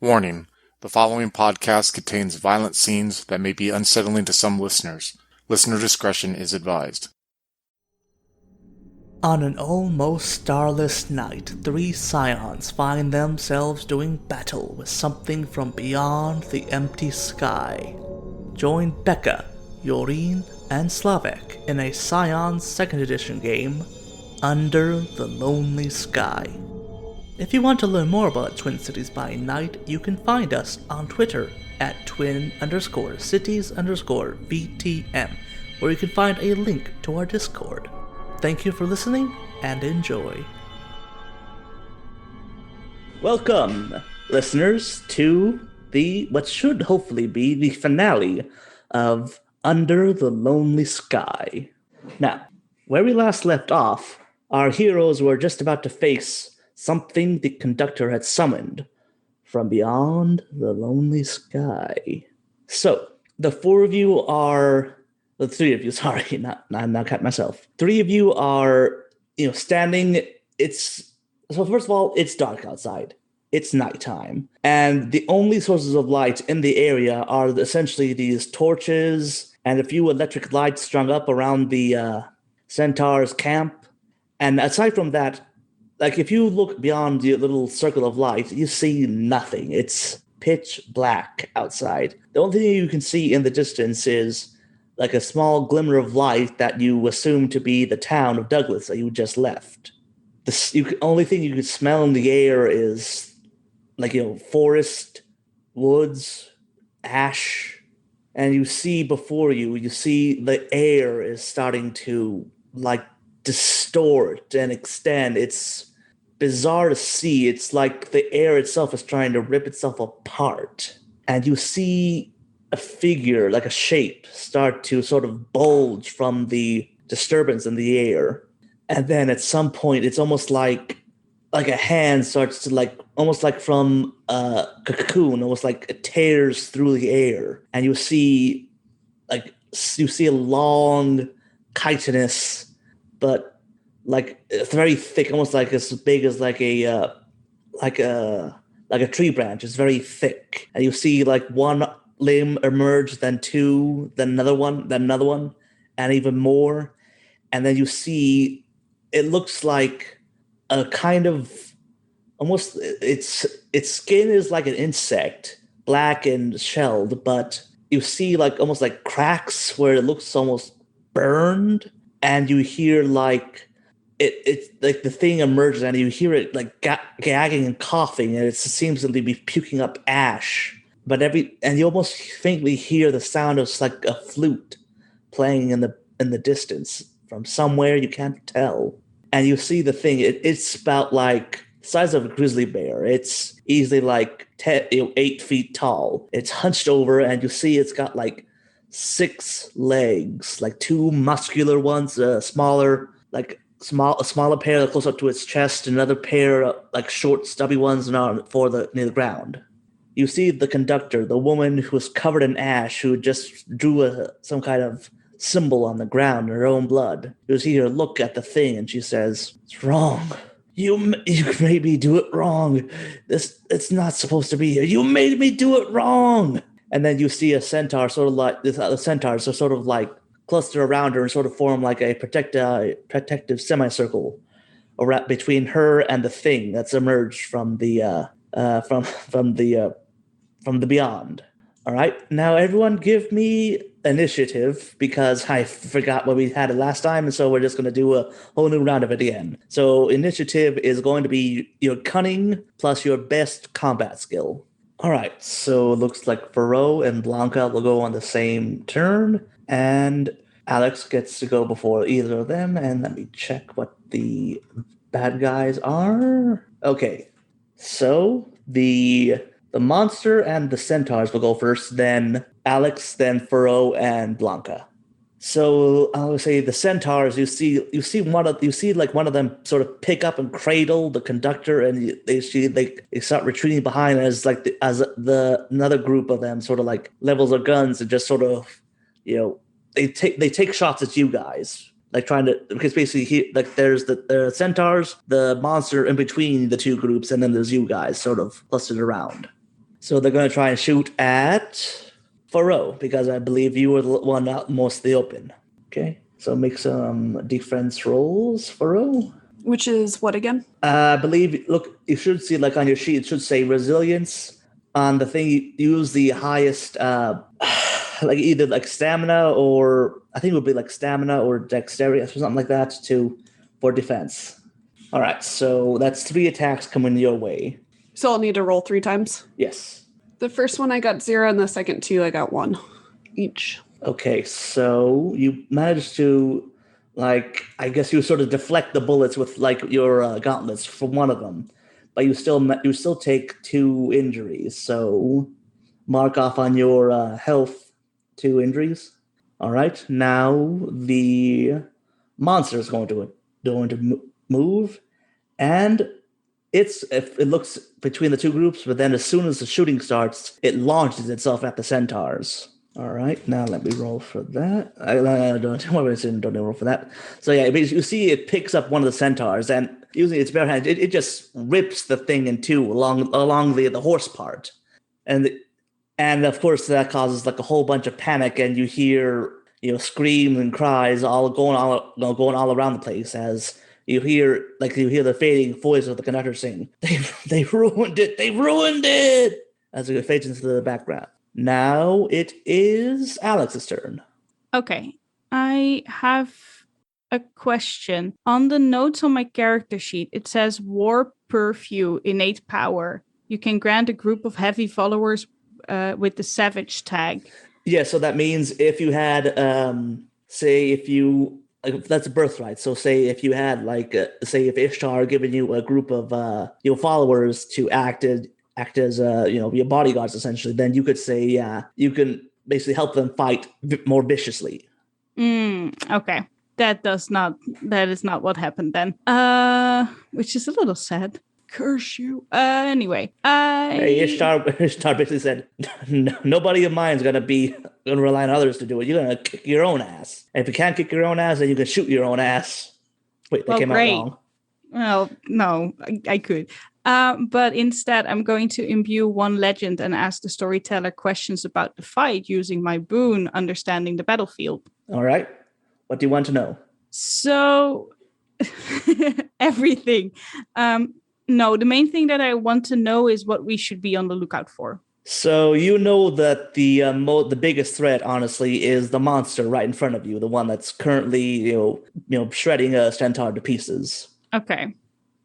Warning: the following podcast contains violent scenes that may be unsettling to some listeners. Listener discretion is advised. On an almost starless night, 3 scions find themselves doing battle with something from beyond the empty sky. Join Becca, Yoreen, and Slavek in a Scion 2nd edition game, Under the Lonely Sky. If you want to learn more about Twin Cities by Night, you can find us on Twitter at twin_cities_VTM, where you can find a link to our Discord. Thank you for listening, and enjoy. Welcome, listeners, to what should hopefully be the finale of Under the Lonely Sky. Now, where we last left off, our heroes were just about to face something the conductor had summoned from beyond the lonely sky. So, the 4 of you are... The 3 of you, sorry, not count myself. 3 of you are, standing. So first of all, it's dark outside. It's nighttime. And the only sources of light in the area are essentially these torches and a few electric lights strung up around the centaurs' camp. And aside from that, if you look beyond the little circle of light, you see nothing. It's pitch black outside. The only thing you can see in the distance is a small glimmer of light that you assume to be the town of Douglas that you just left. The only thing you can smell in the air is, forest, woods, ash. And you see before you the air is starting to, distort and extend. It's bizarre to see. It's like the air itself is trying to rip itself apart. And you see a figure, a shape, start to sort of bulge from the disturbance in the air. And then at some point, it's almost like a hand starts to almost like from a cocoon, almost like it tears through the air. And you see a long chitinous, but it's very thick, almost as big as a tree branch. It's very thick. And you see one limb emerge, then 2, then another one, and even more. And then you see, it looks like a kind of almost, its skin is like an insect, black and shelled, but you see almost cracks where it looks almost burned, and you hear it's the thing emerges, and you hear it gagging and coughing, and it seems to be puking up ash. But and you almost faintly hear the sound of a flute playing in the distance from somewhere you can't tell. And you see the thing. It's about the size of a grizzly bear. It's easily 8 feet tall. It's hunched over, and you see it's got 6 legs, 2 muscular ones, a smaller pair close up to its chest, another pair short, stubby ones near the ground. You see the conductor, the woman who was covered in ash, who just drew some kind of symbol on the ground in her own blood. You see her look at the thing, and she says, "It's wrong. You made me do it wrong. It's not supposed to be here. You made me do it wrong." And then you see a centaur, the centaurs are sort of cluster around her and sort of form a protective semicircle around between her and the thing that's emerged from the from the beyond. All right, now everyone give me initiative, because I forgot what we had it last time, and so we're just going to do a whole new round of it again. So initiative is going to be your cunning plus your best combat skill. All right, so it looks like Farö and Blanca will go on the same turn, and Alex gets to go before either of them. And let me check what the bad guys are. Okay, so the monster and the centaurs will go first, then Alex, then Farö, and Blanca. So I would say the centaurs, you see one of them sort of pick up and cradle the conductor, and they start retreating behind as another group of them sort of levels their guns and just sort of they take shots at you guys. Because basically there's the centaurs, the monster in between the 2 groups, and then there's you guys sort of clustered around. So they're going to try and shoot at Farö, because I believe you were the one out most in the open. Okay, so make some defense rolls, Farö. Which is what again? I believe, look, you should see, like, on your sheet, it should say resilience. On the thing, you use the highest, like, either, like, stamina or, I think it would be, like, stamina or dexterity or something like that for defense. All right, so that's 3 attacks coming your way. So I'll need to roll 3 times? Yes. The first one I got 0, and the second 2 I got 1 each. Okay, so you managed to, like, I guess you sort of deflect the bullets with, like, your gauntlets from one of them, but you still take 2 injuries. So mark off on your health 2 injuries. All right, now the monster is going to move, and it looks between the 2 groups, but then as soon as the shooting starts, it launches itself at the centaurs. All right, now let me roll for that. I don't roll for that. So yeah, you see it picks up one of the centaurs, and using its bare hand, it just rips the thing in 2 along the horse part, and of course that causes like a whole bunch of panic, and you hear screams and cries all going all around the place as you hear the fading voice of the conductor saying, "They ruined it," as it fades into the background. Now it is Alex's turn. Okay, I have a question. On the notes on my character sheet, it says War Purview, innate power. You can grant a group of heavy followers with the Savage tag. Yeah, so that means if you had, that's a birthright. So say if you had, if Ishtar given you a group of followers to act as your bodyguards essentially, then you could say you can basically help them fight more viciously. Okay, that is not what happened then. Which is a little sad. Curse you. Anyway, Hey, Ishtar basically said, nobody of mine's gonna rely on others to do it. You're gonna kick your own ass. And if you can't kick your own ass, then you can shoot your own ass. Wait, that came out wrong. Well, no, I could. But instead, I'm going to imbue one legend and ask the storyteller questions about the fight using my boon, understanding the battlefield. All right. What do you want to know? So, everything. No, the main thing that I want to know is what we should be on the lookout for. So you know that the biggest threat, honestly, is the monster right in front of you, the one that's currently shredding a centaur to pieces. Okay.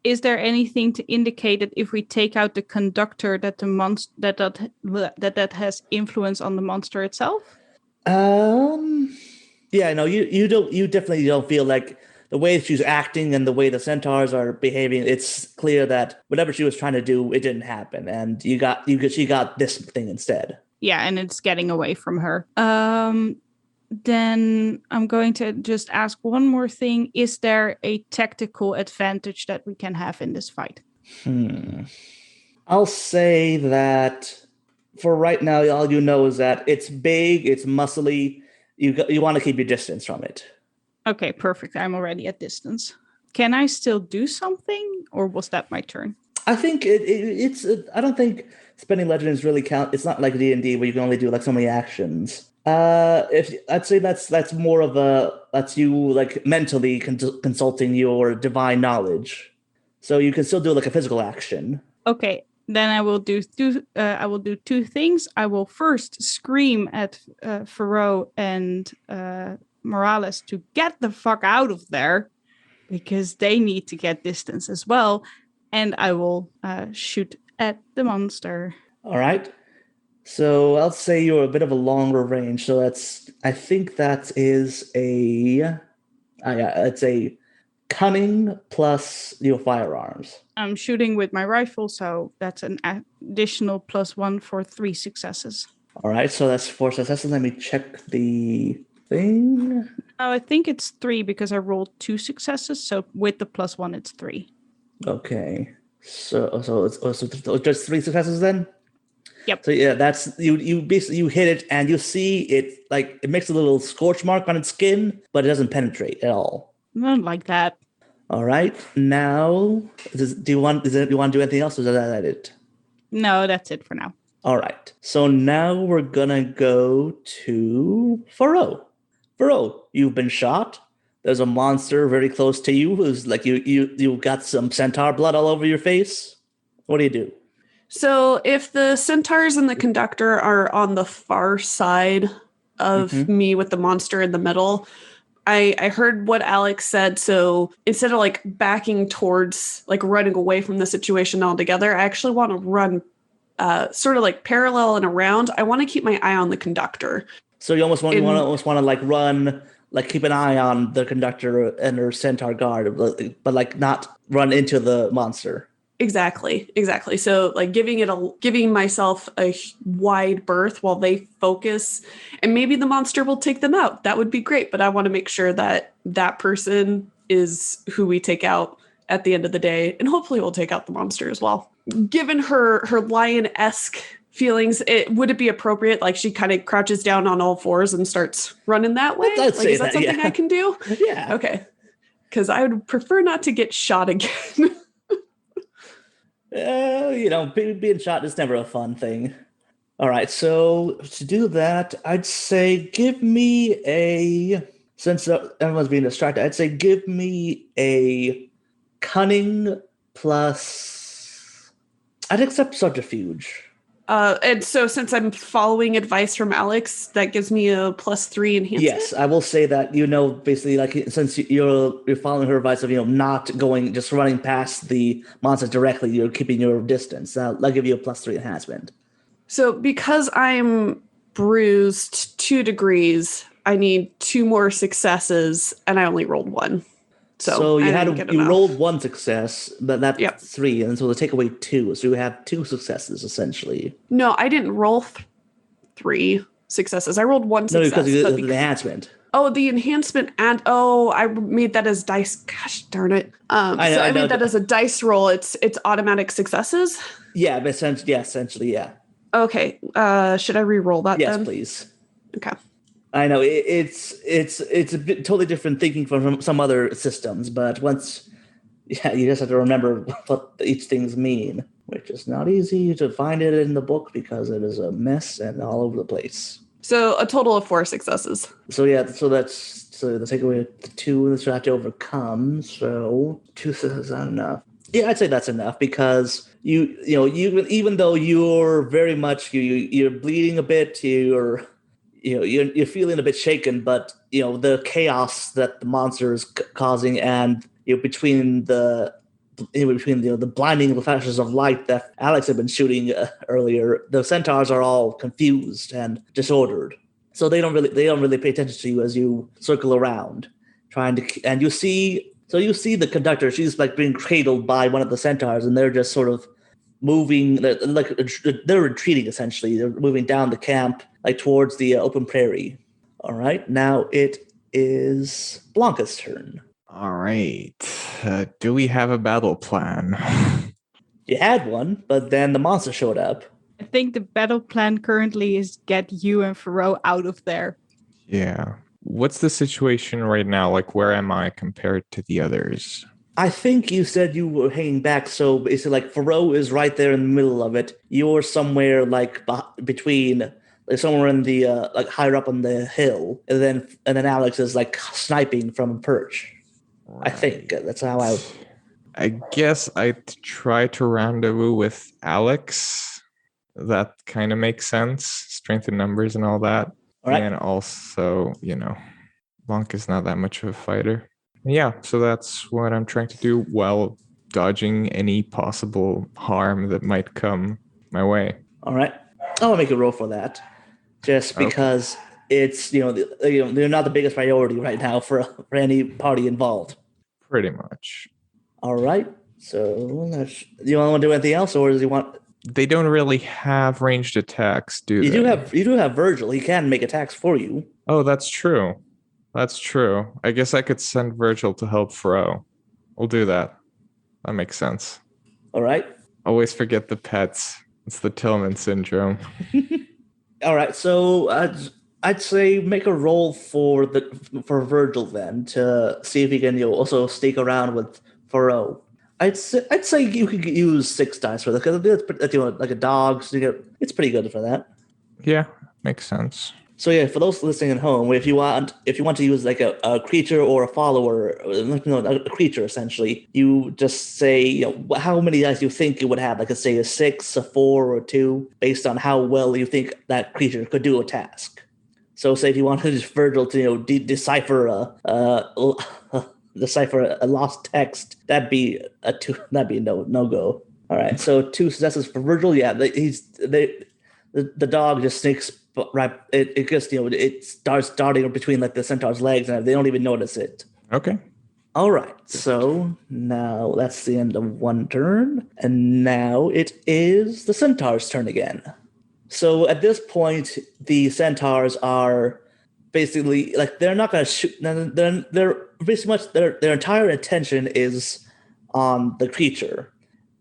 Is there anything to indicate that if we take out the conductor, that the monster that has influence on the monster itself? Yeah, no, you definitely don't feel like the way she's acting and the way the centaurs are behaving. It's clear that whatever she was trying to do, it didn't happen, and she got this thing instead. Yeah, and it's getting away from her. Then I'm going to just ask one more thing. Is there a tactical advantage that we can have in this fight? I'll say that for right now, all you know is that it's big, it's muscly. You want to keep your distance from it. Okay, perfect. I'm already at distance. Can I still do something, or was that my turn? I think it's. I don't think spending legends really count. It's not like D&D where you can only do like so many actions. If I'd say that's more of that's you like mentally consulting your divine knowledge, so you can still do like a physical action. Okay, then I will do two things. I will first scream at Farö and Morales to get the fuck out of there, because they need to get distance as well, and I will shoot at the monster. All right. So I'll say you're a bit of a longer range. So I think that is it's a cunning plus your firearms. I'm shooting with my rifle, so that's an additional +1 for 3 successes. All right, so that's 4 successes. Let me check the thing. I think it's 3 because I rolled 2 successes. So with the +1, it's 3. Okay, so it's just 3 successes then. Yep. So yeah, that's you basically you hit it and you see it like it makes a little scorch mark on its skin, but it doesn't penetrate at all. Not like that. All right. Now, do you want to do anything else, or is that it? No, that's it for now. All right. So now we're gonna go to Farö. Farö, you've been shot. There's a monster very close to you who's like you got some centaur blood all over your face. What do you do? So if the centaurs and the conductor are on the far side of me with the monster in the middle, I heard what Alex said. So instead of like backing towards like running away from the situation altogether, I actually want to run sort of like parallel and around. I want to keep my eye on the conductor. So you almost want to like run, like keep an eye on the conductor and her centaur guard, but like not run into the monster. Exactly. So like giving myself a wide berth while they focus, and maybe the monster will take them out. That would be great. But I want to make sure that that person is who we take out at the end of the day, and hopefully we'll take out the monster as well. Given her lion-esque feelings, would it be appropriate? Like she kind of crouches down on all fours and starts running that way? I'd say is that something I can do? Yeah. Okay. Because I would prefer not to get shot again. Being shot is never a fun thing. All right, so to do that, I'd say give me since everyone's being distracted, I'd say give me a cunning plus, I'd accept subterfuge. And so since I'm following advice from Alex, that gives me a +3 enhancement? Yes, I will say that, basically, like, since you're following her advice of, not going, just running past the monster directly, you're keeping your distance. I'll give you a +3 enhancement. So because I'm bruised 2 degrees, I need 2 more successes, and I only rolled 1. So you rolled 1 success, but that's 3, and so we'll take away 2. So you have 2 successes essentially. No, I didn't roll 3 successes. I rolled 1 success. No, because of the enhancement. Oh, the enhancement, and I made that as dice. Gosh darn it! I made that as a dice roll. It's automatic successes. Yeah, but essentially, yeah. Okay. Should I re-roll that? Yes, then? please. Okay. I know it's a bit totally different thinking from some other systems, but you just have to remember what each things mean, which is not easy to find it in the book because it is a mess and all over the place. So a total of 4 successes. So the take away the 2 that you have to overcome. So 2 successes is not enough. Yeah, I'd say that's enough because even though you're very much you're bleeding a bit, you're feeling a bit shaken, but the chaos that the monster is causing, and between the blinding flashes of light that Alex had been shooting earlier, the centaurs are all confused and disordered. So they don't really pay attention to you as you circle around, and you see the conductor. She's like being cradled by one of the centaurs, and they're just sort of moving, they're retreating essentially. They're moving down the camp, like towards the open prairie. All right, now it is Blanca's turn. All right. Do we have a battle plan? You had one, but then the monster showed up. I think the battle plan currently is get you and Farö out of there. Yeah. What's the situation right now? Like, where am I compared to the others? I think you said you were hanging back, so basically, like, Farö is right there in the middle of it. You're somewhere like between, like, somewhere in the like higher up on the hill, and then Alex is like sniping from a perch. Right. I think that's how I guess I'd try to rendezvous with Alex. That kind of makes sense. Strength in numbers and all that. All right. And also, Blanca's not that much of a fighter. Yeah, so that's what I'm trying to do while dodging any possible harm that might come my way. All right. I'll make a roll for that. Just because it's, they're not the biggest priority right now for any party involved. Pretty much. All right. So, do you want to do anything else, or does he want? They don't really have ranged attacks, do they? You do have Virgil. He can make attacks for you. Oh, that's true. I guess I could send Virgil to help Farö. We'll do that. That makes sense. All right. Always forget the pets. It's the Tillman syndrome. All right. So I'd say make a roll for Virgil then to see if he can also sneak around with Farö. I'd say you could use 6 dice for that because like a dog. So it's pretty good for that. Yeah, makes sense. So yeah, for those listening at home, if you want to use like a creature or a follower, a creature essentially, you just say how many dice you think it would have, like say a 6, a 4, or 2, based on how well you think that creature could do a task. So say if you wanted Virgil to decipher a lost text, that'd be a 2. That'd be no go. All right, so 2 successes for Virgil. Yeah, the dog just sneaks right. It just it starts darting between like the centaur's legs, and they don't even notice it. Okay. All right, so now that's the end of one turn, and now it is the centaur's turn again. So at this point, the centaurs are basically like they're not going to shoot. They're pretty much their entire attention is on the creature,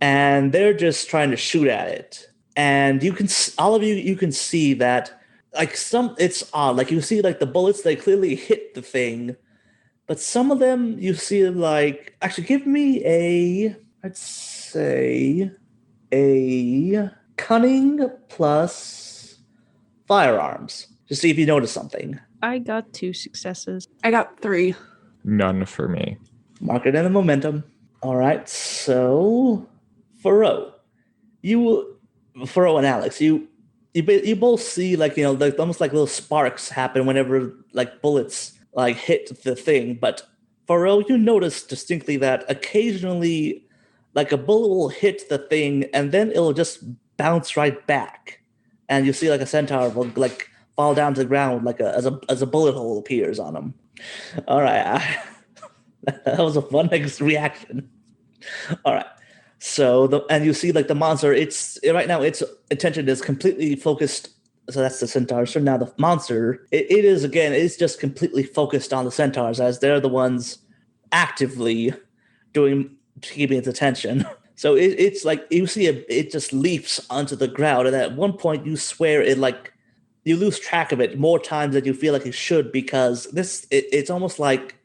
and they're just trying to shoot at it. And you can see that like it's odd. Like you see like the bullets, they clearly hit the thing, but some of them you see like actually give me I'd say a cunning plus firearms to see if you notice something. I got 2 successes. I got 3. None for me. Mark it in the momentum. All right, so Farö, Farö and Alex, you both see like like almost like little sparks happen whenever like bullets like hit the thing. But Farö, you notice distinctly that occasionally like a bullet will hit the thing and then it'll just bounce right back, and you see like a centaur will like fall down to the ground like as a bullet hole appears on him. All right, that was a fun reaction. All right, so and you see like the monster. It's right now its attention is completely focused. So that's the centaurs. So now the monster, it is again. It's just completely focused on the centaurs as they're the ones actively keeping its attention. So it's like you see it just leaps onto the ground, and at one point you swear it like you lose track of it more times than you feel like it should, because it's almost like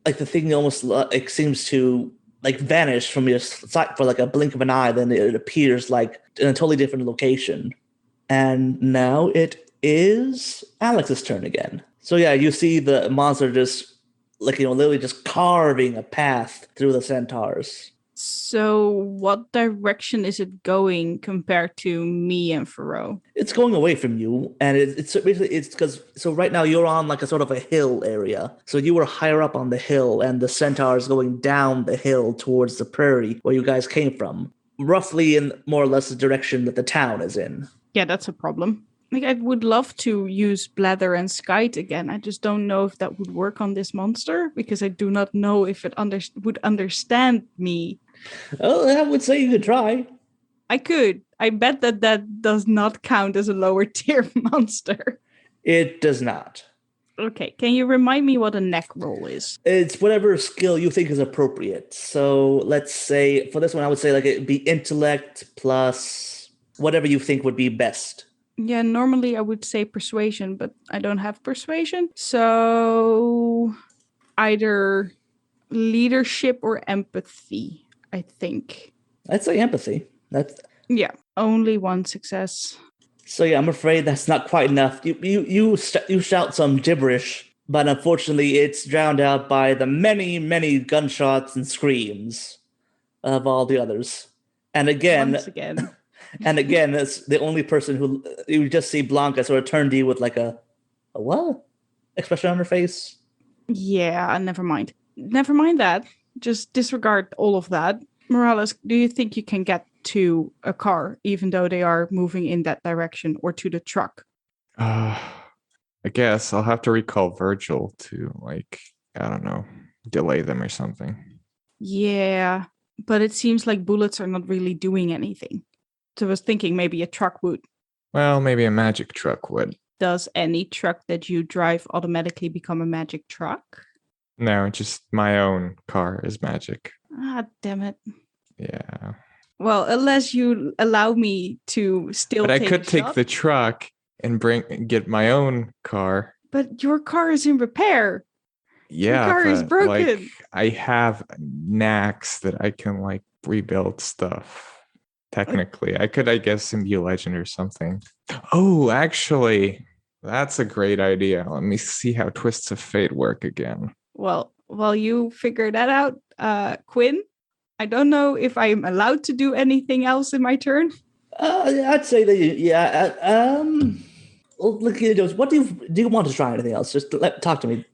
the thing almost like seems to like vanish from your sight for like a blink of an eye, then it appears like in a totally different location. And now it is Alex's turn again. So yeah, you see the monster just like literally just carving a path through the centaurs. So what direction is it going compared to me and Farö? It's going away from you, and it's basically because right now you're on like a sort of a hill area. So you were higher up on the hill, and the centaur is going down the hill towards the prairie where you guys came from, roughly in more or less the direction that the town is in. Yeah, that's a problem. Like, I would love to use Blather and Skite again. I just don't know if that would work on this monster, because I do not know if it would understand me. Oh, I would say you could try. I could. I bet that does not count as a lower tier monster. It does not. Okay, can you remind me what a neck roll is? It's whatever skill you think is appropriate. So let's say for this one, I would say like it'd be intellect plus whatever you think would be best. Yeah, normally I would say persuasion, but I don't have persuasion. So either leadership or empathy, I think. I'd say empathy. Yeah, only 1 success. So yeah, I'm afraid that's not quite enough. You shout some gibberish, but unfortunately it's drowned out by the many, many gunshots and screams of all the others. And again... Once again. And again, that's the only person who you just see Blanca sort of turn to you with like a what expression on her face. Yeah, never mind. Never mind that. Just disregard all of that. Morales, do you think you can get to a car, even though they are moving in that direction, or to the truck? I guess I'll have to recall Virgil to, like, I don't know, delay them or something. Yeah, but it seems like bullets are not really doing anything. So I was thinking maybe a truck would. Well, maybe a magic truck would. Does any truck that you drive automatically become a magic truck? No, just my own car is magic. Ah, damn it. Yeah. Well, unless you allow me to still But I take could a take shot. the truck and get my own car. But your car is in repair. Yeah, car is but, broken. like, I have knacks that I can like rebuild stuff. Technically, I could, I guess, imbue legend or something. Oh, actually, that's a great idea. Let me see how Twists of Fate work again. Well, while you figure that out, Quinn, I don't know if I'm allowed to do anything else in my turn. I'd say that well, look, what do you want to try anything else? Just talk to me.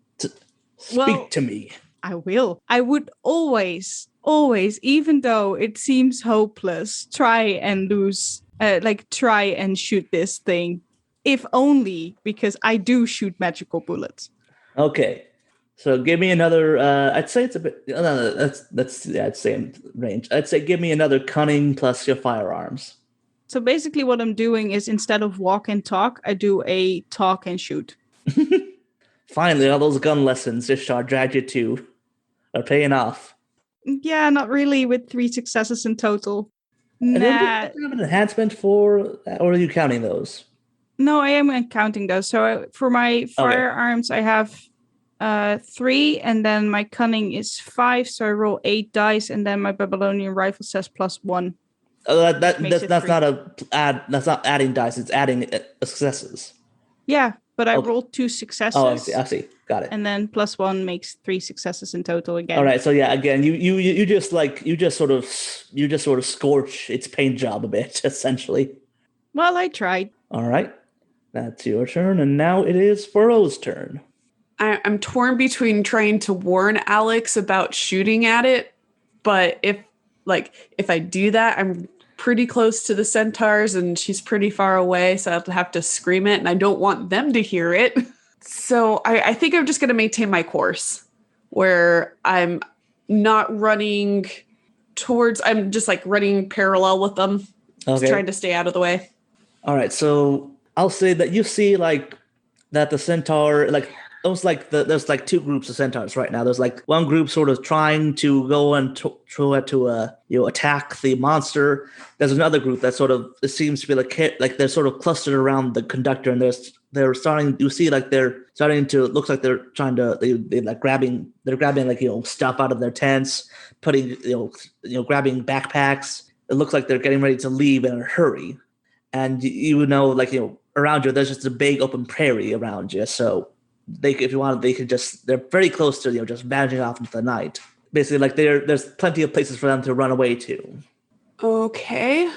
Speak to me. I will. I would always, even though it seems hopeless, try and try and shoot this thing, if only because I do shoot magical bullets. Okay, so give me another. I'd say it's a bit. No, that's I'd say in range. I'd say give me another cunning plus your firearms. So basically, what I'm doing is instead of walk and talk, I do a talk and shoot. Finally, all those gun lessons Ishtar dragged you to are paying off. Yeah, not really with 3 successes in total. And Nah. do you have an enhancement for that, or are you counting those? No, I am counting those. So for my firearms, I have 3, and then my cunning is 5. So I roll 8 dice, and then my Babylonian rifle says +1. That's not adding dice. It's adding successes. Yeah, but I rolled 2 successes. Oh, I see. Got it. And then +1 makes 3 successes in total again. All right. So yeah, again, you just sort of scorch its paint job a bit, essentially. Well, I tried. All right, that's your turn, and now it is Farö's turn. I'm torn between trying to warn Alex about shooting at it, but if I do that, I'm pretty close to the centaurs and she's pretty far away, so I'll have to scream it, and I don't want them to hear it. So I think I'm just going to maintain my course where I'm not running I'm just running parallel with them, just trying to stay out of the way. All right, so I'll say that you see that the centaur there's 2 groups of centaurs right now. There's one group sort of trying to go and try to attack the monster. There's another group that sort of, it seems to be like they're sort of clustered around the conductor, and they're starting. You see, they're starting to, it looks like they're trying to they're grabbing stuff out of their tents, putting grabbing backpacks. It looks like they're getting ready to leave in a hurry, and around you there's just a big open prairie around you. So if you want, they could they're very close to just vanishing off into the night. Basically, there's plenty of places for them to run away to. Okay.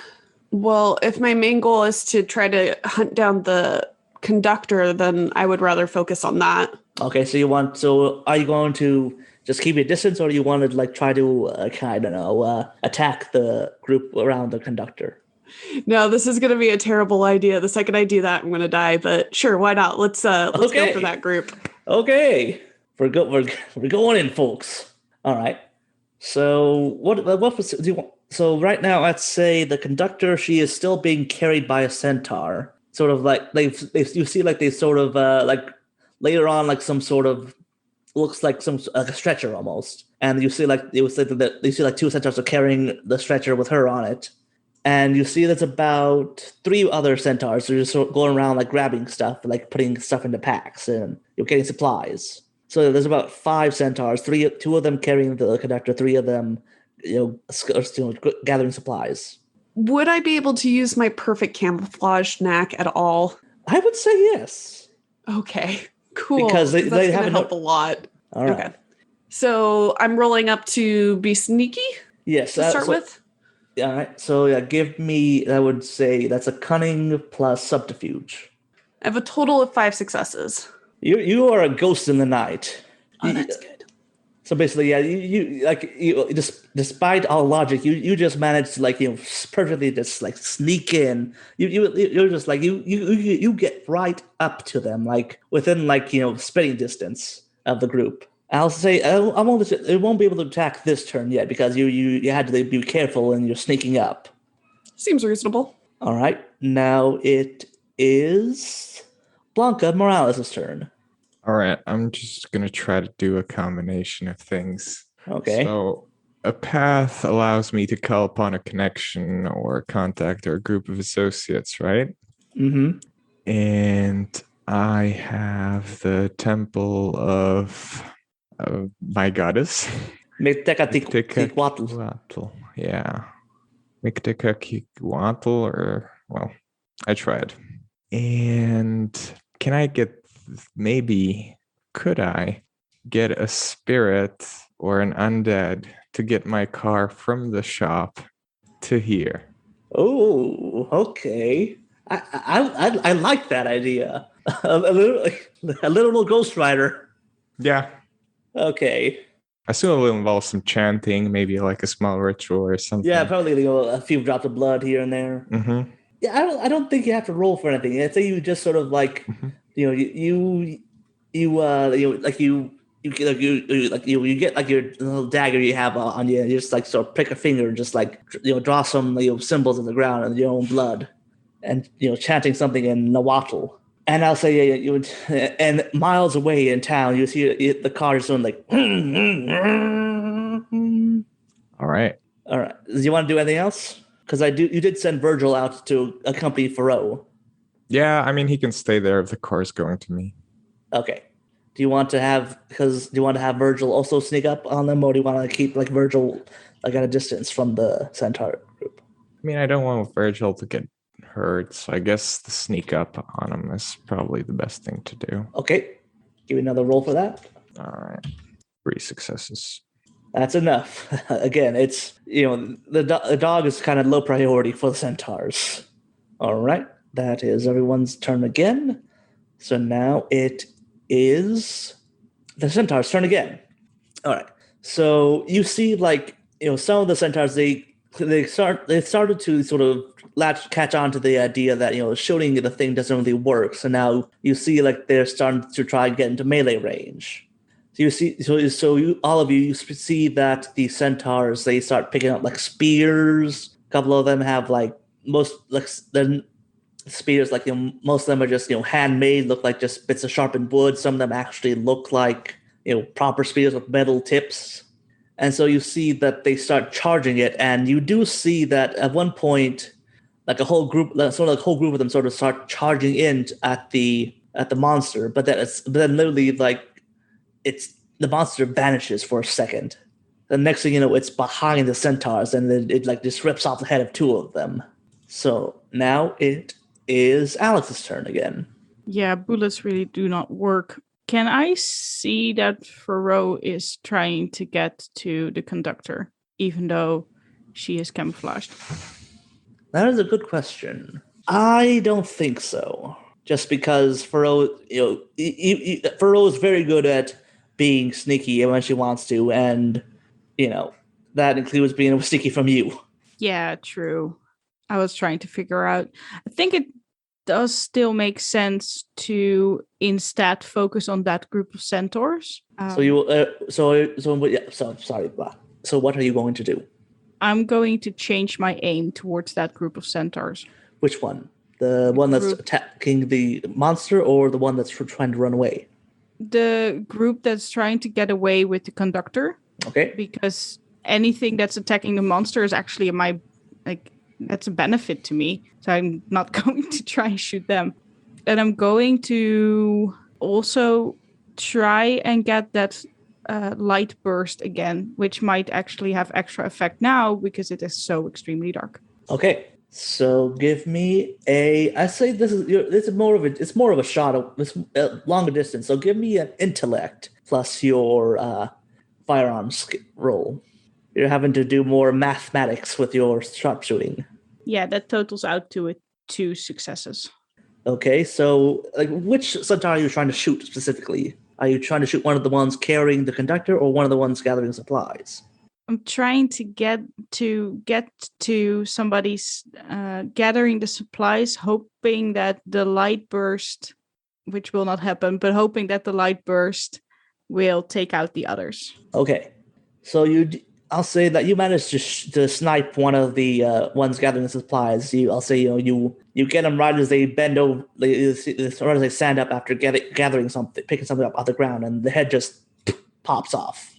Well, if my main goal is to try to hunt down the conductor, then I would rather focus on that. Okay, so are you going to just keep your distance, or do you want to try to attack the group around the conductor? No, this is going to be a terrible idea. The second I do that, I'm going to die. But sure, why not? Let's go for that group. Okay, we're going in, folks. All right. So do you want? So right now, let's say the conductor, she is still being carried by a centaur. Sort of you see they sort of later on some sort of looks like a stretcher almost, and you see you see 2 centaurs are carrying the stretcher with her on it. And you see there's about 3 other centaurs who are just sort of going around grabbing stuff, putting stuff into packs, and you're getting supplies. So there's about 5 centaurs, 2 of them carrying the conductor, 3 of them, gathering supplies. Would I be able to use my perfect camouflage knack at all? I would say yes. Okay, cool. Because that's going to help a lot. All right. Okay. So I'm rolling up to be sneaky? Yes. To start with? All right. So give me, I would say that's a cunning plus subterfuge. I have a total of 5 successes. You are a ghost in the night. Oh, that's good. So basically, yeah, you despite all logic, you just managed to perfectly just sneak in. You're just you get right up to them, within spitting distance of the group. I'll say it won't be able to attack this turn yet because you had to be careful and you're sneaking up. Seems reasonable. All right, now it is Blanca Morales' turn. All right, I'm just going to try to do a combination of things. Okay. So a path allows me to call upon a connection or a contact or a group of associates, right? Mm-hmm. And I have the temple of my goddess. Mictecatequatl. Yeah. Mictecatequatl, or, well, I tried. And could I get a spirit or an undead to get my car from the shop to here? Oh, okay. I like that idea. a little Ghost Rider. Yeah. Okay. I assume it will involve some chanting, maybe like a small ritual or something. Yeah, probably a few drops of blood here and there. Mm-hmm. Yeah, I don't think you have to roll for anything. I'd say you just sort of like, you get like your little dagger you have on you, and you just like sort of prick a finger and just like draw some symbols in the ground in your own blood, and chanting something in Nahuatl. And I'll say and miles away in town you see the car is doing like. All right. Do you want to do anything else? Because you did send Virgil out to accompany Farö. Yeah, I mean he can stay there if the car's going to me. Okay. Do you want to have Virgil also sneak up on them, or do you want to keep like Virgil like at a distance from the centaur group? I mean, I don't want Virgil to get hurt, so I guess the sneak up on him is probably the best thing to do. Okay. Give me another roll for that. All right. 3 successes. That's enough. Again, it's the dog is kind of low priority for the centaurs. All right. That is everyone's turn again. So now it is the centaur's turn again. All right. So you see, like some of the centaurs they started to sort of catch on to the idea that shooting the thing doesn't really work. So now you see like they're starting to try and get into melee range. So you see, all of you see that the centaurs they start picking up like spears. A couple of them have like spears, like most of them are just handmade, look like just bits of sharpened wood. Some of them actually look like proper spears with metal tips. And so you see that they start charging it, and you do see that at one point, like a whole group of them sort of start charging in at the monster, but then literally like the monster vanishes for a second. The next thing you know, it's behind the centaurs, and then it like just rips off the head of 2 of them. So now it is Alex's turn again. Yeah, bullets really do not work. Can I see that Farö is trying to get to the conductor, even though she is camouflaged? That is a good question. I don't think so. Just because Farö, Farö is very good at being sneaky when she wants to, and that includes being sneaky from you. Yeah, true. I was trying to figure out. I think it does still make sense to instead focus on that group of centaurs. Sorry. So what are you going to do? I'm going to change my aim towards that group of centaurs. Which one? The one that's attacking the monster, or the one that's trying to run away? The group that's trying to get away with the conductor. Okay. Because anything that's attacking the monster is actually that's a benefit to me. So I'm not going to try and shoot them. And I'm going to also try and get that light burst again, which might actually have extra effect now because it is so extremely dark. Okay. So give me I say it's more of a shot. It's a longer distance. So give me an intellect plus your firearms roll. You're having to do more mathematics with your sharpshooting. Yeah, that totals out to 2 successes. Okay, so like which centaur are you trying to shoot specifically? Are you trying to shoot one of the ones carrying the conductor, or one of the ones gathering supplies? I'm trying to get to somebody's gathering the supplies, hoping that the light burst, which will not happen, but hoping that the light burst will take out the others. Okay, so I'll say that you managed to snipe one of the ones gathering the supplies. I'll say you get them right as they bend over, right as they stand up after gathering something, picking something up off the ground, and the head just pops off.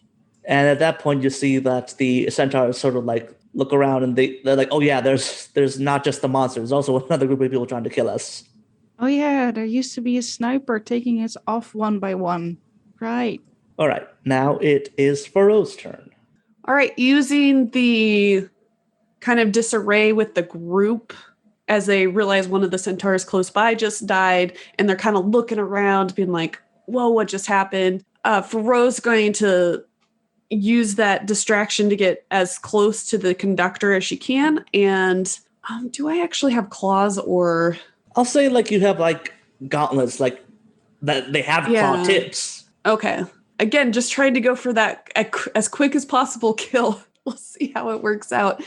And at that point, you see that the centaurs sort of like look around, and they're like, "Oh yeah, there's not just the monster. There's also another group of people trying to kill us." Oh yeah, there used to be a sniper taking us off one by one. Right. All right, now it is Farö's turn. All right, using the kind of disarray with the group as they realize one of the centaurs close by just died, and they're kind of looking around, being like, whoa, what just happened? Farö's going to use that distraction to get as close to the conductor as she can. And do I actually have claws or... I'll say like you have like gauntlets, like that they have claw tips. Okay. Again, just trying to go for that as quick as possible kill. We'll see how it works out.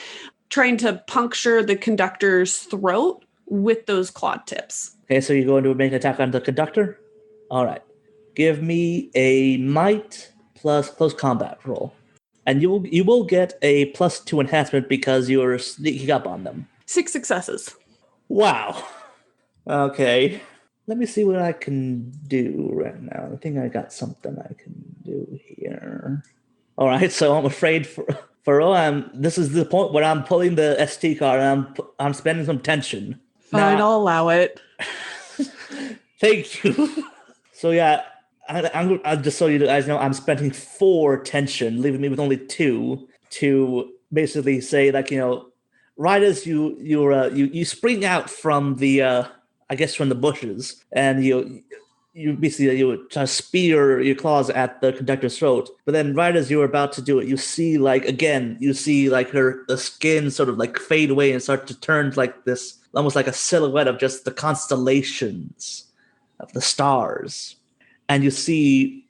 Trying to puncture the conductor's throat with those claw tips. Okay, so you're going to make an attack on the conductor? All right. Give me a might plus close combat roll. And you will get a +2 enhancement because you are sneaking up on them. 6 successes. Wow. Okay. Let me see what I can do right now. I think I got something I can do here. All right, so I'm afraid Farö, this is the point where I'm pulling the ST card and I'm spending some tension. Fine, I'll allow it. Thank you. So yeah, I'm just so you guys know, I'm spending 4 tension, leaving me with only 2 to basically say like, right as you spring out from the I guess from the bushes, and you try to spear your claws at the conductor's throat. But then right as you're about to do it, you see the skin sort of like fade away and start to turn like this, almost like a silhouette of just the constellations of the stars. And you see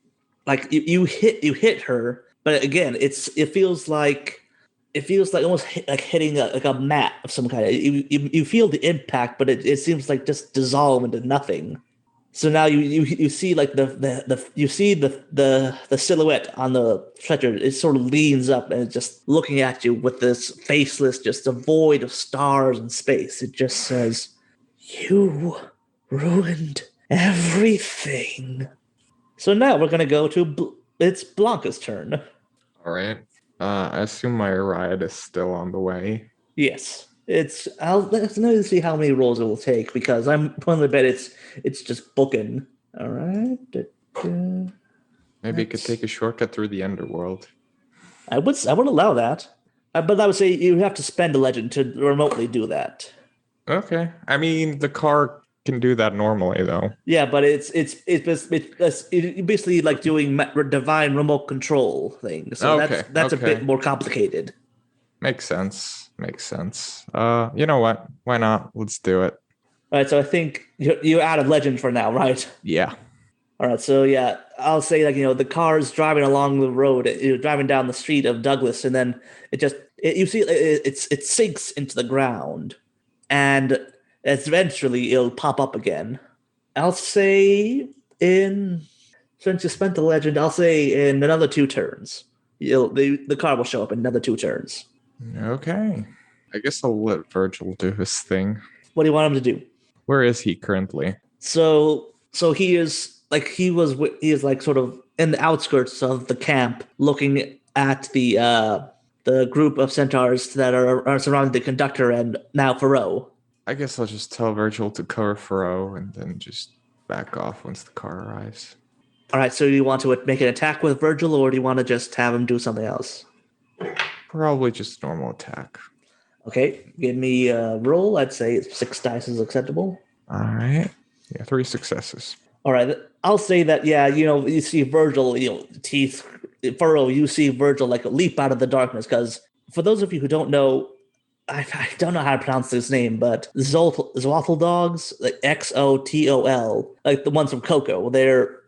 like you hit her, but again, it feels like almost like hitting a mat of some kind. You feel the impact, but it seems like just dissolve into nothing. So now you see like the silhouette on the stretcher. It sort of leans up and it's just looking at you with this faceless, just a void of stars and space. It just says, "You ruined everything." So now we're gonna go to it's Blanca's turn. All right. I assume my ride is still on the way. Yes. Let's see how many rolls it will take, because I'm putting the bet it's just booking. All right. Maybe it could take a shortcut through the underworld. I would allow that. But I would say you have to spend a legend to remotely do that. Okay. I mean, the car can do that normally, though. Yeah, but it's basically like doing divine remote control thing. So that's a bit more complicated. Makes sense. You know what? Why not? Let's do it. All right, so I think you're out of legend for now, right? Yeah. All right, so yeah, I'll say like the car is driving along the road, driving down the street of Douglas, and then it sinks into the ground, and eventually it'll pop up again. I'll say since you spent the legend, I'll say in another 2 turns, the car will show up in another 2 turns. Okay. I guess I'll let Virgil do his thing. What do you want him to do? Where is he currently? So he is like sort of in the outskirts of the camp, looking at the group of centaurs that are surrounding the conductor and now Farö. I guess I'll just tell Virgil to cover Farö and then just back off once the car arrives. All right, so you want to make an attack with Virgil, or do you want to just have him do something else? Probably just normal attack. Okay, give me a roll. I'd say 6 dice is acceptable. All right. Yeah, 3 successes. All right, I'll say that, yeah, you see Virgil, teeth, Farö, you see Virgil like leap out of the darkness, because for those of you who don't know, I don't know how to pronounce this name, but Xotl dogs, like Xotol, like the ones from Coco, they're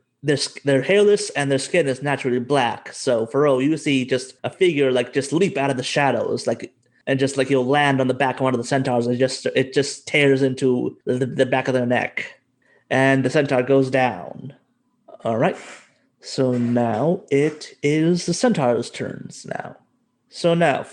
hairless and their skin is naturally black. So Farö, you see just a figure like just leap out of the shadows, like, and just like you'll land on the back of one of the centaurs, and it just tears into the back of their neck, and the centaur goes down. All right, so now it is the centaur's turns now. So now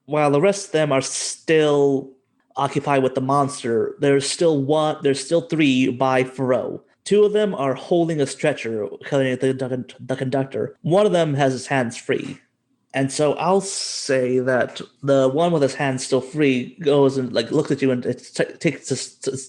while the rest of them are still occupied with the monster, there's still 3 by Farö. 2 of them are holding a stretcher, carrying the conductor. One of them has his hands free. And so I'll say that the one with his hands still free goes and like looks at you and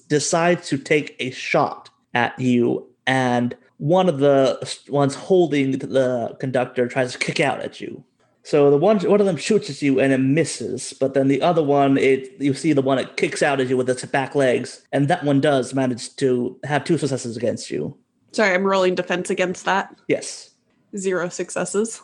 decides to take a shot at you. And one of the ones holding the conductor tries to kick out at you. So one of them shoots at you and it misses, but then the other one, you see the one that kicks out at you with its back legs, and that one does manage to have 2 successes against you. Sorry, I'm rolling defense against that. Yes. 0 successes.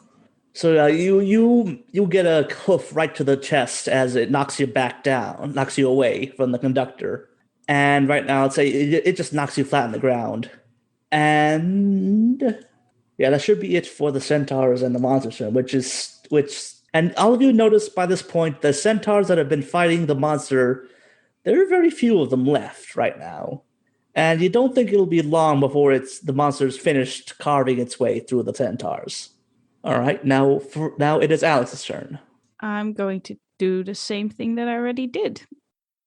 So you get a hoof right to the chest as it knocks you back down, knocks you away from the conductor. And right now, I'd say it just knocks you flat on the ground. And yeah, that should be it for the centaurs and the monsters, and all of you notice by this point, the centaurs that have been fighting the monster, there are very few of them left right now. And you don't think it'll be long before the monster's finished carving its way through the centaurs. All right, now it is Alex's turn. I'm going to do the same thing that I already did.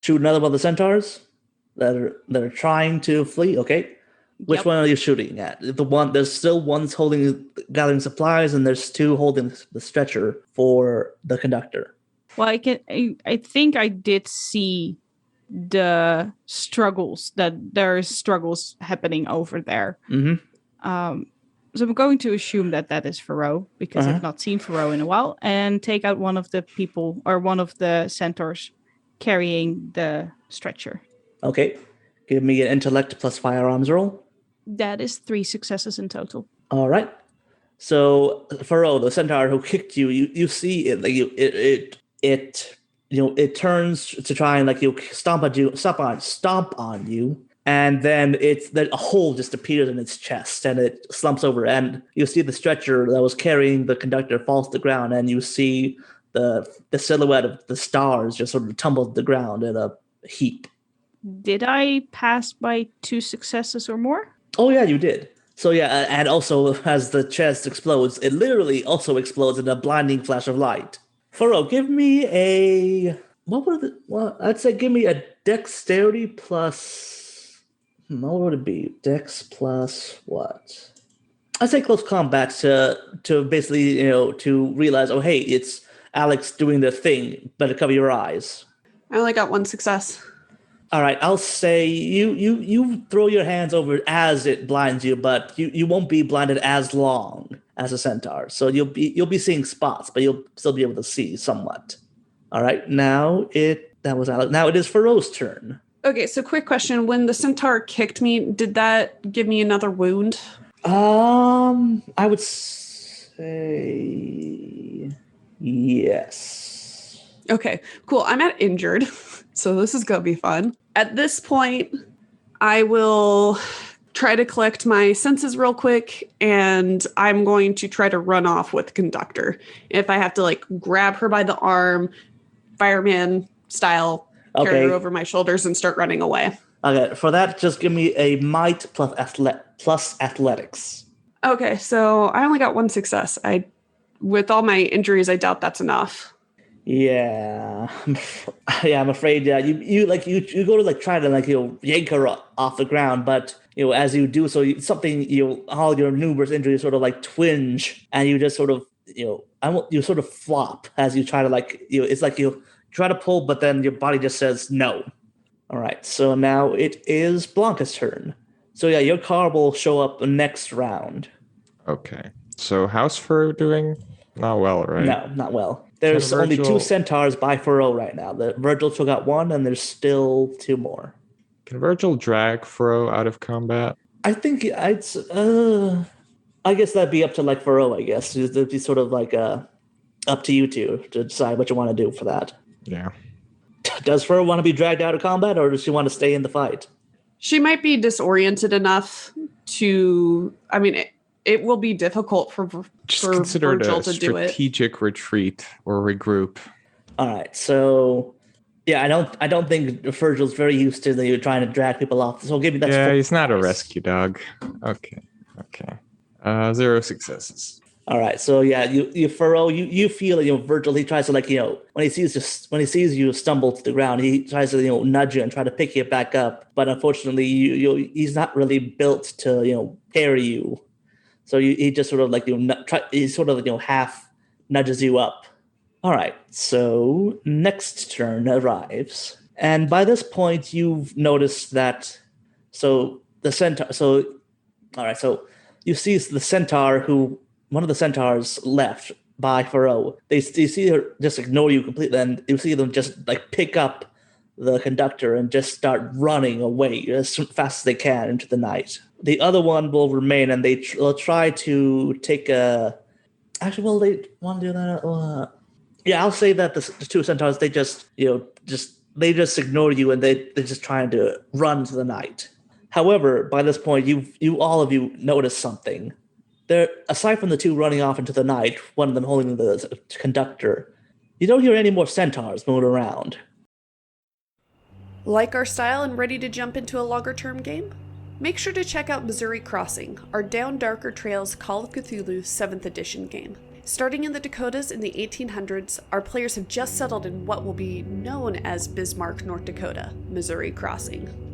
Shoot another one of the centaurs that are trying to flee. Okay, which one are you shooting at? There's still one's gathering supplies, and there's 2 holding the stretcher for the conductor. Well, I think I did see the struggles, that there are struggles happening over there. Mm-hmm. So I'm going to assume that is Farö, because I've not seen Farö in a while, and take out one of the people, or one of the centaurs carrying the stretcher. Okay. Give me an intellect plus firearms roll. That is 3 successes in total. All right. So Farö, the centaur who kicked you, you see it like it turns to try and stomp on you. And then a hole just appears in its chest, and it slumps over. And you see the stretcher that was carrying the conductor falls to the ground, and you see the silhouette of the stars just sort of tumble to the ground in a heap. Did I pass by 2 successes or more? Oh yeah, you did. So yeah, and also as the chest explodes, it literally also explodes in a blinding flash of light. Farö, give me give me a dexterity plus. What would it be? Dex plus what? I'd say close combat to basically, to realize, oh, hey, it's Alex doing the thing, better cover your eyes. I only got 1 success. All right, I'll say you throw your hands over as it blinds you, but you won't be blinded as long as a centaur. So you'll be seeing spots, but you'll still be able to see somewhat. All right, that was Alex. Now it is Farö's turn. Okay, so quick question. When the centaur kicked me, did that give me another wound? I would say yes. Okay, cool. I'm at injured, so this is going to be fun. At this point, I will try to collect my senses real quick, and I'm going to try to run off with the conductor. If I have to, grab her by the arm, fireman style, carry her over my shoulders and start running away. Okay, for that, just give me a might plus athletics. Okay, so I only got 1 success. With all my injuries, I doubt that's enough. Yeah, I'm afraid. Yeah, you go to try to yank her off the ground, but as you do so, all your numerous injuries sort of twinge, and you just sort of you sort of flop as you try to it's like you try to pull, but then your body just says no. All right, so now it is Blanca's turn. So yeah, your car will show up next round. Okay, so how's Farö doing? Not well, right? No, not well. There's only 2 centaurs by Farö right now. Virgil took out 1, and there's still 2 more. Can Virgil drag Farö out of combat? I think I guess that'd be up to Farö, I guess. It'd be sort of up to you two to decide what you want to do for that. Yeah. Does Farö want to be dragged out of combat, or does she want to stay in the fight? She might be disoriented enough to. I mean, it will be difficult for consider Virgil it a to do it. strategic retreat or regroup. All right, so yeah, I don't think Virgil's very used to trying to drag people off. So give me that. Yeah, he's not a rescue dog. Okay. 0 successes. All right, so yeah, you Farö, you feel Virgil. He tries to when he sees you stumble to the ground, he tries to nudge you and try to pick you back up. But unfortunately, he's not really built to carry you. So he just sort of he sort of half nudges you up. All right, so next turn arrives, and by this point you've noticed that. So the centaur. So all right, so you see the centaur one of the centaurs left by Farö. You see her just ignore you completely, and you see them just like pick up the conductor and just start running away as fast as they can into the night. The other one will remain, and they'll try to take a. Actually, well, they want to do that. Yeah, I'll say that the two centaurs, they just ignore you, and they're just trying to run to the night. However, by this point, all of you notice something. There, aside from the two running off into the night, one of them holding the conductor, you don't hear any more centaurs moving around. Like our style and ready to jump into a longer-term game? Make sure to check out Missouri Crossing, our Down Darker Trails Call of Cthulhu 7th edition game. Starting in the Dakotas in the 1800s, our players have just settled in what will be known as Bismarck, North Dakota, Missouri Crossing.